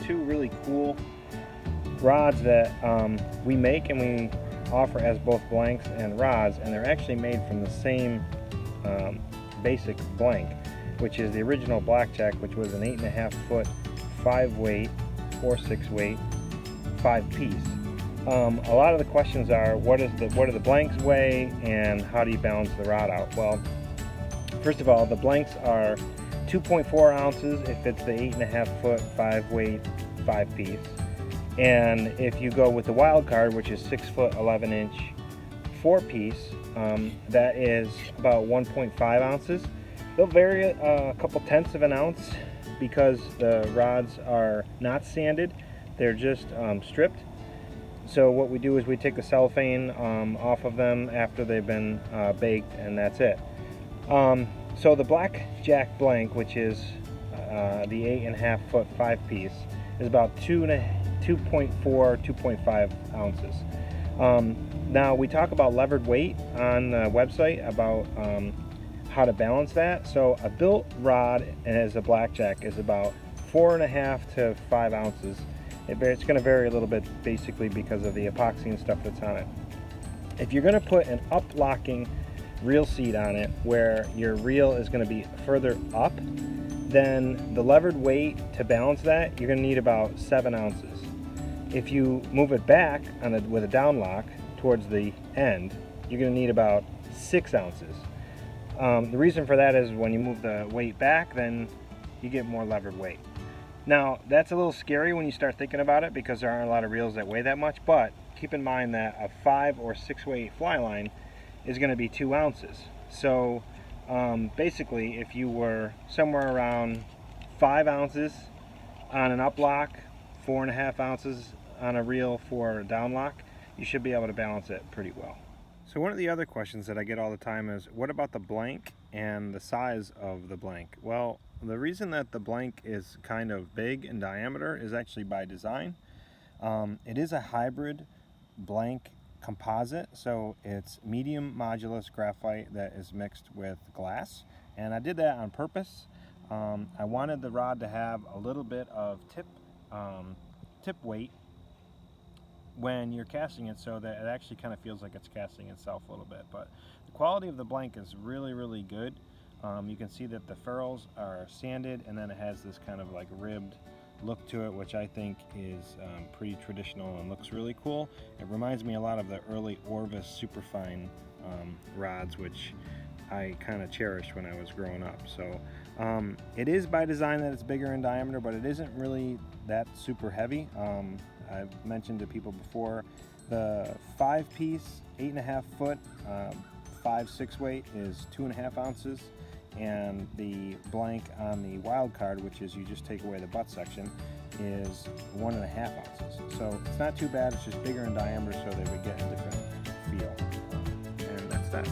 two really cool rods that we make and we offer as both blanks and rods, and they're actually made from the same basic blank, which is the original Blackjack, which was an 8.5 foot 5 weight or 6 weight 5 piece. A lot of the questions are what do the blanks weigh and how do you balance the rod out? Well, first of all, the blanks are 2.4 ounces if it's the 8.5 foot 5 weight 5 piece. And if you go with the wild card, which is 6 foot 11 inch 4 piece, that is about 1.5 ounces. They'll vary a couple tenths of an ounce because the rods are not sanded, they're just stripped. So what we do is we take the cellophane off of them after they've been baked, and that's it. So the Blackjack blank, which is the 8.5 foot 5 piece, is about 2.4, 2.5 ounces. Now we talk about levered weight on the website about how to balance that. So a built rod as a Blackjack is about 4.5 to 5 ounces. It's going to vary a little bit basically because of the epoxy and stuff that's on it. If you're going to put an up-locking reel seat on it where your reel is going to be further up, then the levered weight to balance that, you're going to need about 7 ounces. If you move it back with a down lock towards the end, you're going to need about 6 ounces. The reason for that is when you move the weight back, then you get more levered weight. Now, that's a little scary when you start thinking about it because there aren't a lot of reels that weigh that much, but keep in mind that a 5 or 6 weight fly line is going to be 2 ounces. So basically, if you were somewhere around 5 ounces on an up lock, 4.5 ounces on a reel for a down lock, you should be able to balance it pretty well. So one of the other questions that I get all the time is, what about the blank and the size of the blank? Well, the reason that the blank is kind of big in diameter is actually by design. It is a hybrid blank composite, so it's medium modulus graphite that is mixed with glass, and I did that on purpose. I wanted the rod to have a little bit of tip weight when you're casting it, so that it actually kind of feels like it's casting itself a little bit. But the quality of the blank is really good. You can see that the ferrules are sanded, and then it has this kind of like ribbed look to it, which I think is pretty traditional and looks really cool. It reminds me a lot of the early Orvis Superfine rods, which I kind of cherished when I was growing up. So it is by design that it's bigger in diameter, but it isn't really that super heavy. I've mentioned to people before, the 5 piece 8.5 foot 5/6 weight is 2.5 ounces, and the blank on the wild card, which is you just take away the butt section, is 1.5 ounces. So it's not too bad, it's just bigger in diameter so they would get a different feel. And that's that.